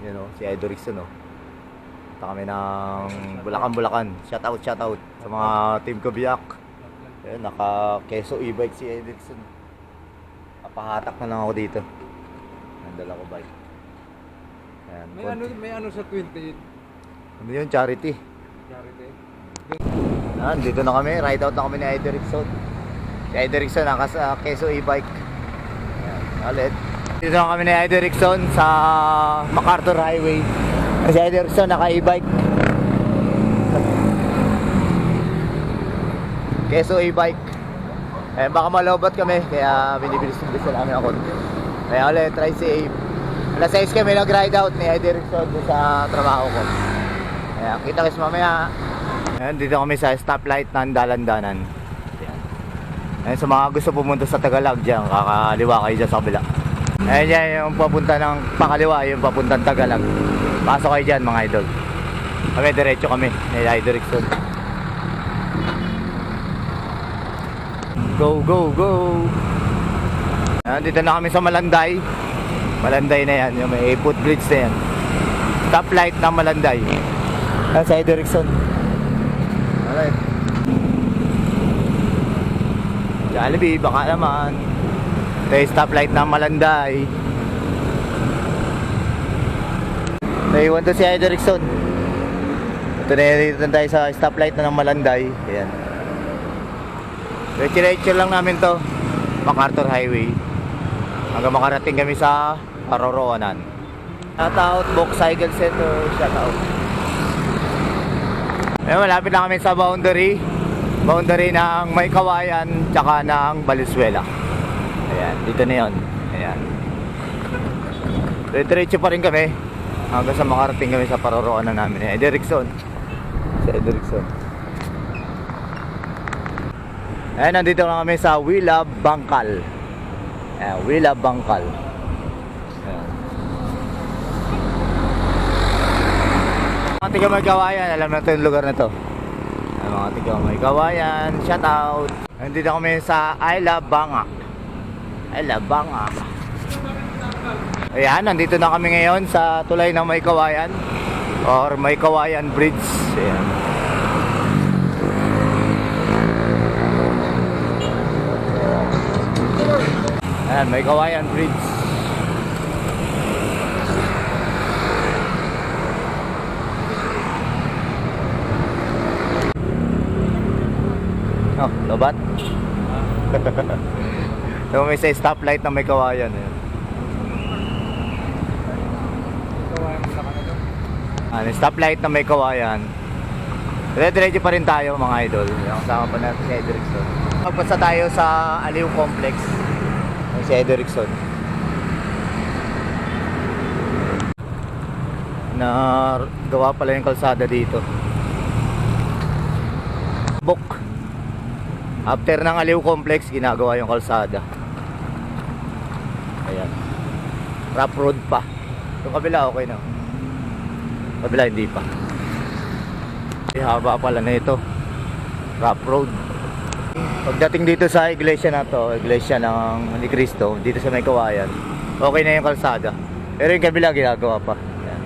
Yun o, si Edo Rickson o. Punta kami ng Bulacan. Shout out sa mga team ko biyak. Yun, naka Keso e-bike si Edo Rickson. Napahatak na lang ako dito. Nandala ko bike. Ayan, May ano sa 28 ano yun, charity. charity. Ayan, dito na kami, ride out na kami ni Edo Rickson. Si Edo Rickson naka sa Keso e-bike. Ayan, ulit. Dito na kami ni Edo Rickson sa MacArthur Highway. Si Edo Rickson naka e-bike. Keso e-bike. Eh baka malobat kami kaya binibilis namin ako. Kaya ulit, try safe. Alas 6 kami nag-ride out ni Edo Rickson sa trabaho ko. Kaya kita kasi mamaya. Ayan, dito kami sa stoplight ng Dalandanan. Ayan. Ayan, sa mga gusto pumunta sa Tagalog dyan, kakaliwa kayo dyan sa kabila. Ayan yan, yung papunta ng pakaliwa, yung papuntang Tagalog. Pasok kayo dyan mga idol. Kami, diretso kami ni Edo Rickson. Go, go, go! Ayan, dito na kami sa Malanday. Malanday na yan, yung may footbridge na yan. Stoplight ng Malanday. Ayan sa Edo Rickson. Alright. Jollibee, baka naman. Ito yung stoplight ng Malanday. Naiwan to si Edo Rickson. Ito na dito tayo sa stoplight na ng Malanday. Ayan. Diretso lang namin to, MacArthur Highway, hanggang makarating kami sa Paroroonan. Shout out Book Cycle Center, shout out. Ayun, malapit na kami sa boundary ng May Kawayan tsaka ng Valenzuela. Ayan, dito na yun. Ayan, diretso pa rin kami hanggang sa makarating kami sa Paroroonan namin. Edo Rickson. Si Edo Rickson. Ayan, nandito na kami sa We Love Bangkal. Ayan, We Love Bangkal. Ayan. Mga tiga May Kawayan, alam na ito yung lugar na to. Ayan, mga tiga May Kawayan, shout out. Nandito kami sa I Love Bangak. I Love Bangak. Ayan, nandito na kami ngayon sa tulay ng May Kawayan or May Kawayan Bridge. Ayan. Ayan, May Kawayan Bridge. Oh, lobat. So, may sa stoplight na May Kawayan. Ayan. Kawayan mo na ka na doon. Ayan, stoplight na May Kawayan. Diretso pa rin tayo mga idol. Yung kasama pa natin si Edo Rickson. Pagpasa tayo sa Aliw Complex. Si Edo Rickson na gawa pala yung kalsada dito. Bok after ng Aliw Complex ginagawa yung kalsada. Ayan, rough road pa. Yung kabila okay na, kabila hindi pa. Haba pala na ito, rough road. Pagdating dito sa iglesia na to, iglesia ng ni Cristo, dito sa May Kawayan, okay na yung kalsada. Pero yung kabila ginagawa pa. Ayan.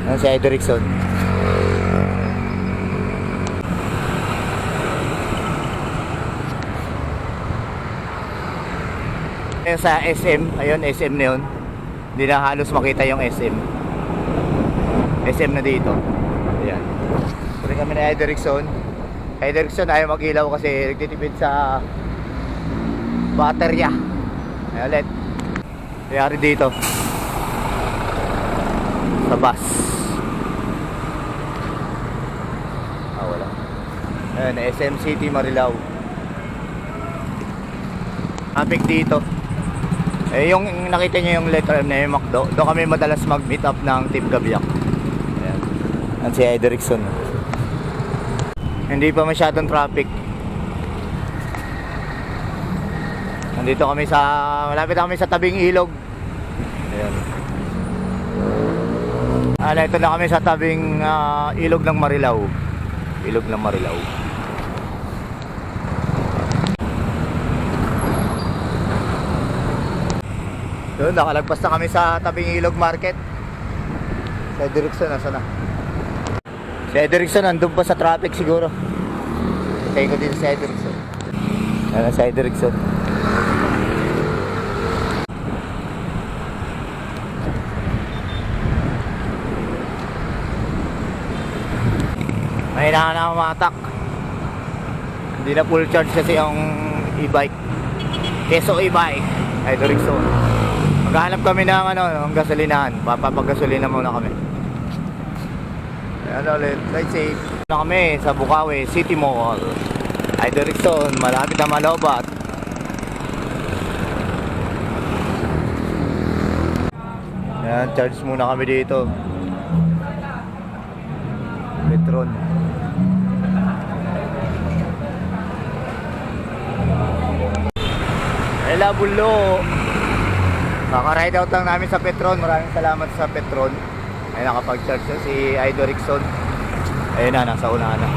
Ayan si Edo Rickson. Ayan sa SM, ayun SM na yun. Hindi na halos makita yung SM. SM na dito. Ayan. Puri kami na Edo Rickson. Edo Rickson ayaw mag-ilaw kasi nagtitipid sa baterya. Ayan ulit. Nangyari dito sa bus. Wala. Ayan, SM City Marilao. Traffic dito. Yung nakita nyo yung letter M na yung McDo, doon kami madalas mag-meet up ng Team Gabiak. Ayan. Ayan si Edo Rickson. Hindi pa masyadong traffic. Nandito kami sa, malapit na kami sa tabing ilog. Ayan. Ito na kami sa tabing ilog ng Marilao. Ilog ng Marilao. Doon, nakalagpas na kami sa tabing ilog market. Si Edrickson, nasa na? Si Edrickson, nandun pa sa traffic siguro. Tayo ko din si Edrickson. Ayan si Edrickson. May na matak. Hindi na full charge kasi yung e-bike. Keso e-bike. Edrickson. Maghanap kami ng ng gasolinahan. Papapagasolina muna kami. Ayan ulit. Ride safe. Na kami sa Bukawi City Mall. Edrickson, malapit na Malobat. Ayan, charge muna kami dito. Petron. Ela Bulo. Kaka-ride out lang namin sa Petron. Maraming salamat sa Petron. Ay nakapag-charge na si Edrickson. Ayun na, nasa unahan na.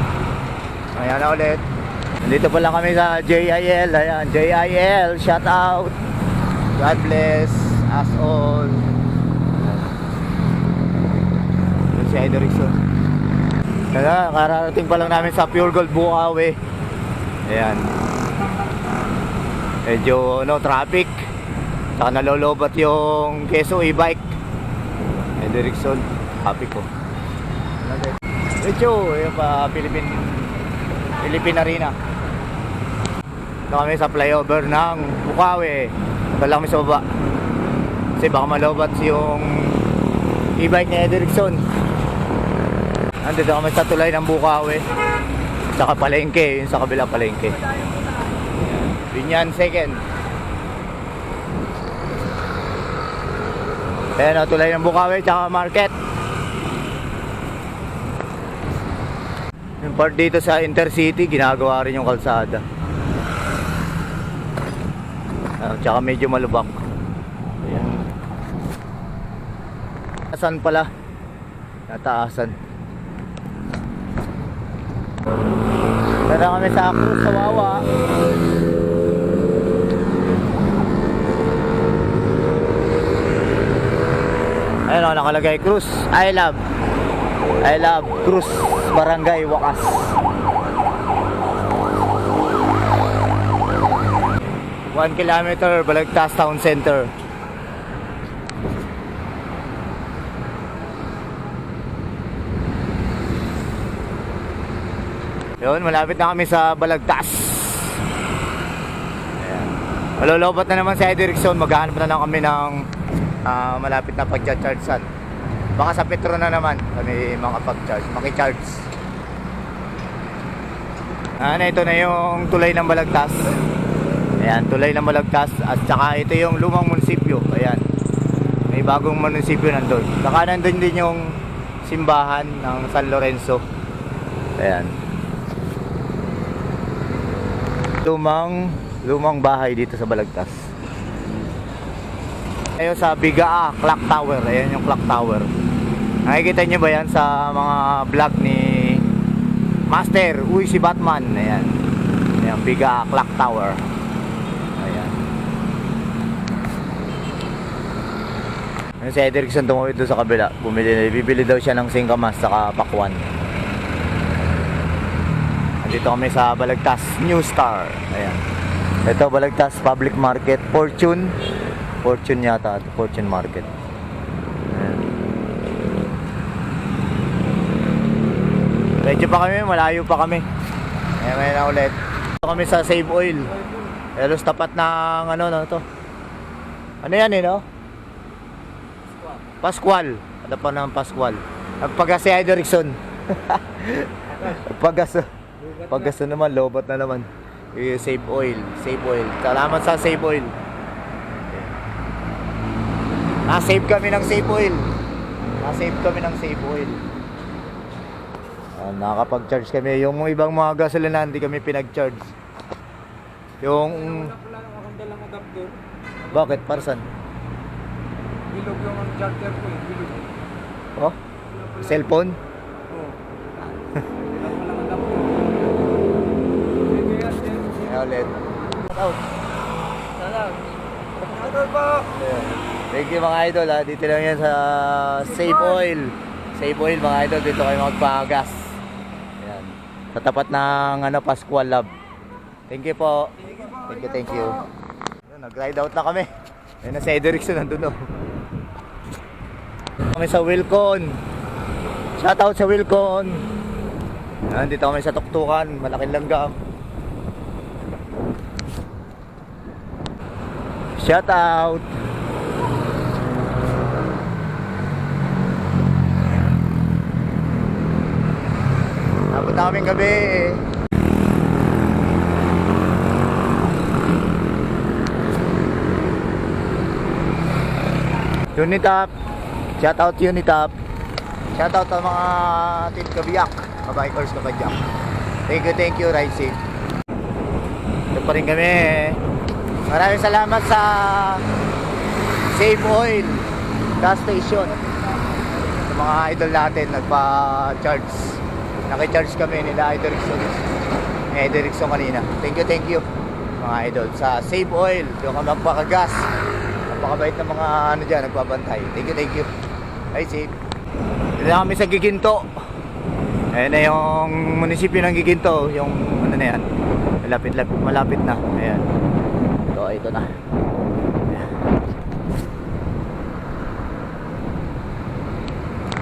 Ayan na ulit. Nandito pa lang kami sa JIL. Ayan, JIL, shout out. God bless us all. Ayan si Edrickson. Kaya kararating pa lang namin sa Pure Gold Bukawi. Ayan. Medyo traffic. Saka nalolobat yung Keso e-bike. Edrickson, happy ko. Medyo, yun pa, Philippine Arena. Ito kami sa flyover ng Bukawi. Ito lang kami sa baba. Kasi baka malobat yung e-bike ni Edrickson. Nandito kami sa tulay ng Bukawi. Saka palengke, yun sa kabila palengke. Binyan second. Ayan o, tulay ng Bukawi, tsaka market. Yung part dito sa Intercity, ginagawa rin yung kalsada. Tsaka medyo malubak. Ayan. Taasan pala. Nataasan. Tara kami sa Cruz sa Wawa. Ayun o, nakalagay Cruz. I love Cruz Barangay Wakas. One kilometer, Balagtas Town Center. Yun, malapit na kami sa Balagtas. Ayan. Malolobat na naman si Edrickson. Maghahanap na lang kami ng malapit na pag-chargean. Baka sa Petron na naman kami makapag-charge, maki-charge. Ito na yung tulay ng Balagtas. Ayan, tulay ng Balagtas. At saka ito yung lumang munisipyo. Ayan, may bagong munisipyo nandun. Saka nandun din yung simbahan ng San Lorenzo. Ayan, lumang bahay dito sa Balagtas. Ayun sa Bigaa Clock Tower. Ayan yung Clock Tower. Nakikita nyo ba yan sa mga vlog ni Master? Uy, si Batman. Ayan. Ayan, Bigaa Clock Tower. Ayan. Ayan si Edrickson tumawid doon sa kabila. Bibili daw siya ng singkamas saka pakwan. Nandito kami sa Balagtas New Star. Ayan. Ito Balagtas Public Market. Fortune yata, Fortune Market. Ayan. Medyo pa kami, malayo pa kami. Ayan, may na ulit. Ito kami sa Save Oil. Elos tapat ng to. Ano yan no? Pascual. Ano pa ng Pascual? Nagpagas si Edrickson. Paggas naman, lobot na naman. Save Oil. Salamat sa Save Oil. Na-save kami ng Save Oil. Nakakapag-charge kami. Yung ibang mga gasolina hindi kami pinag-charge. Yung Wala lang akong dalang adapter. bakit? Parsan? Bilog yung charger ko bilog. Oh? Cellphone? Oo. Wala lang adapter. Sige, Ayan ulit. Out. Salam. Ano ba? Thank you mga idol ha. Dito lang yan sa Save Oil. Save Oil mga idol. Dito kayo magpagas. Ayan. Sa tapat ng Pascual Lab. Thank you po. Thank you. Ayan, nag-ride out na kami. Ayan na si Ederickson nandun oh. Kami sa Wilcon. Shoutout sa Wilcon. Ayan, dito kami sa Tuktukan. Malaking langgam. Shoutout. Abot na kaming gabi. Unitap. Shoutout Unitap. Shoutout sa mga Team Kabiyak. Kabikers Kabadyak. Thank you, ride safe. Ito pa rin kami. Maraming salamat sa Save Oil gas station. Sa mga idol natin nagpa-charge. Naki-charge kami nila Ederickson. Ni Ederickson kanina. Thank you mga idol sa Save Oil. Doon kami magpakagas. Napakabait ng mga ano dyan, nagbabantay. Thank you. Ay, safe. Dito na kami sa Giginto. Ayan na yung munisipyo ng Giginto. Yung ano na yan. Malapit na. Ayan. Ito na.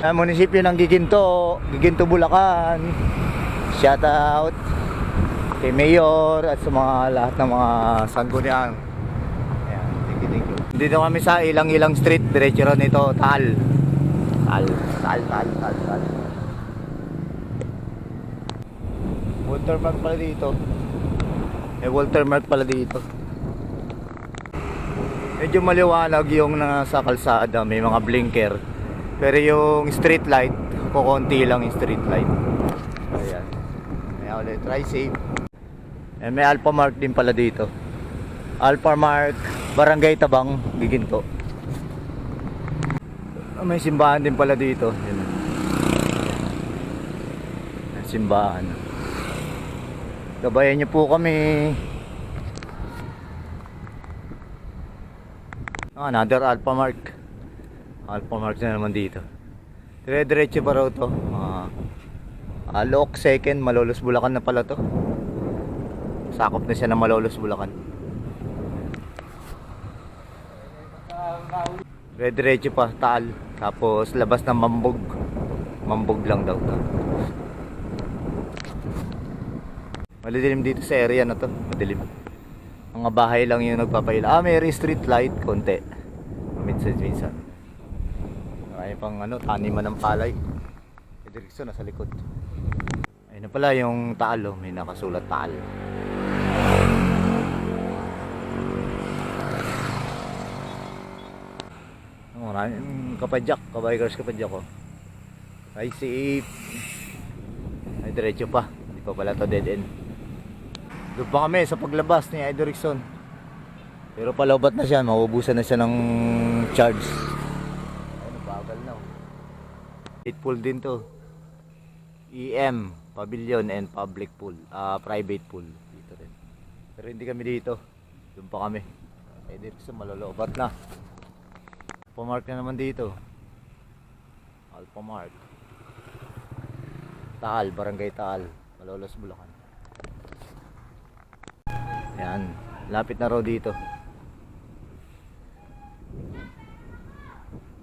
Ayan. Munisipyo ng Giginto. Giginto, Bulacan. Shout out kay Mayor at sa mga lahat ng mga sangguniang. Ayan. Thank you. Dito kami sa Ilang Street. Diretso ron ito. Tal. Watermark pala dito. May watermark pala dito. Medyo maliwanag yung nasa kalsada. May mga blinker. Pero yung street light, kukunti lang yung street light. Ayan. Ayan ulit. Try safe. Ayan, may Alphamark din pala dito. Alphamark, Barangay Tabang, Giginto. May simbahan din pala dito. Yun. Simbahan. Gabayan niyo po kami. Another Alphamark. Alphamark na naman dito. Dire-diretso pa raw to. Alok second, Malolos Bulacan na pala to. Sakop na siya ng Malolos Bulacan. Dire-diretso pa, Taal. Tapos labas ng Mambog. Mambog lang daw to. Madilim dito sa area na to. Madilim. Mga bahay lang yung nagpapaila. May street light, konti. Minsan. Kaya pang taniman ng palay. Ederickson nasa likod. Ayun na pala yung Taal oh. May nakasulat Taal. Maraming kapadyak, kabikers kapadyak ko. Ay safe. Ay diretso pa. Hindi pa pala to dead end. Doon pa kami sa paglabas ni Ederickson. Pero palaubat na siya, mauubusan na siya ng charge. Ay bagal na. 8 pool din to. EM, Pavilion and Public Pool, private pool dito rin. Pero hindi kami dito. Doon pa kami. Ederickson malolobat na. Alphamark na naman dito. Alphamark. Taal, Barangay Taal, Malolos Bulacan. Yan, lapit na raw dito.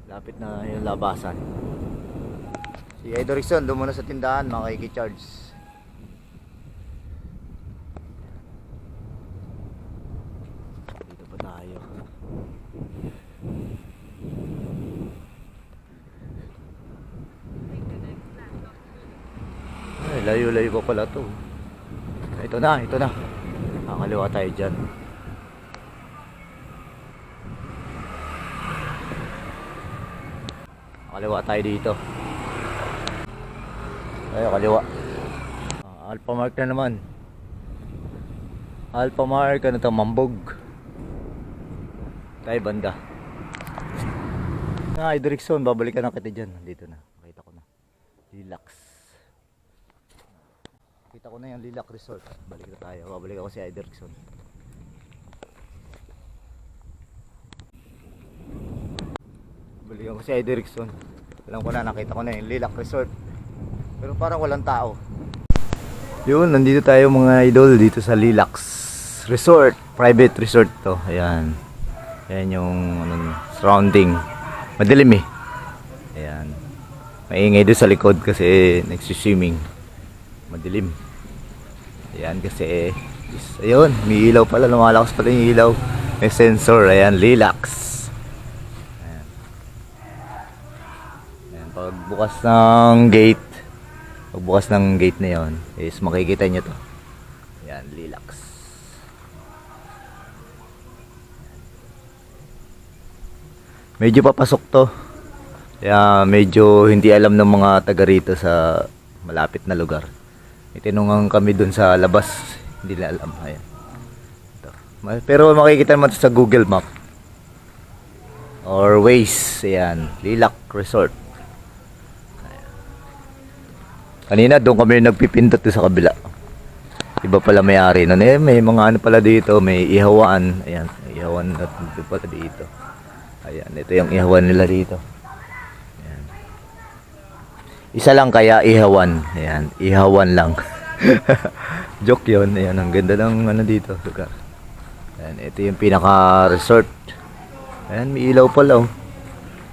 Lapit na yung labasan. Si Ederickson doon muna sa tindahan, makikicharge. Dito pa tayo. Ay, layo-layo pa pala to. Ito na. Kakaliwa tayo dyan. Kakaliwa tayo dito. Ay, kaliwa. Alphamark na naman. Alphamark, ano to, Mambog. Tayo banda. Ederickson, babalikan na kita dyan. Dito na, nakita ko na. Relax. Kita ko na yung Lilac Resort. Balik na tayo. Babalik ako si Ederickson. Balikan ko si Eddie Rickson. Alam ko na, nakita ko na yung Lilac Resort. Pero parang walang tao. Yun, nandito tayo mga idol dito sa Lilac Resort. Private resort to. Ayan. Ayan yung surrounding. Madilim eh. Ayan. Maingay doon sa likod kasi nagsiswimming. Madilim. Ayan kasi ayun, may ilaw pala. Lumalakas pala yung ilaw. May sensor. Ayan, Lilac. Ayan. Ayan, pagbukas ng gate, na yon is makikita nyo to. Ayan, Lilac. Medyo papasok to. Kaya medyo hindi alam ng mga taga rito sa malapit na lugar. Itinungan kami dun sa labas. Hindi na alam. Ayan. Ito. Pero makikita naman to sa Google Map. Or Waze. Ayan. Lilac Resort. Ayan. Kanina doon kami nagpipindot sa kabila. Iba pala may-ari nun. May mga ano pala dito. May ihawaan. Ayan. Ihawan na pala dito. Ayan, ito yung ihawan nila dito. Ayan. Isa lang kaya ihawan. Ayan, ihawan lang. Joke yun. Ayan, ang ganda ng ano dito, lugar. Ayan, ito yung pinaka-resort. Ayan, may ilaw pala oh.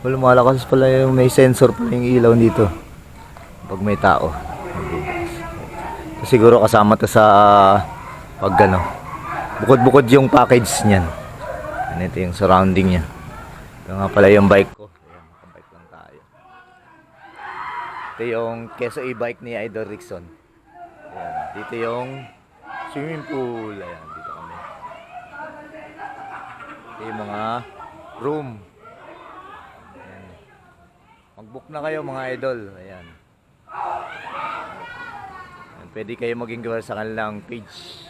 Wala, malakas pala yung may sensor pala yung ilaw dito. Pag may tao. So, siguro kasama to sa pag ano. Bukod-bukod yung package niyan. Ayan, ito yung surrounding niya. Ito nga pala yung bike ko. Ayan, nakabike lang tayo. Ito yung Quezon e-bike ni Idol Rickson. Ayan, dito yung swimming pool. Ayan, dito kami. Ito yung mga room. Ayan. Mag-book na kayo mga idol. Ayan. Ayan, pwede kayo maging gawar sa kanilang page.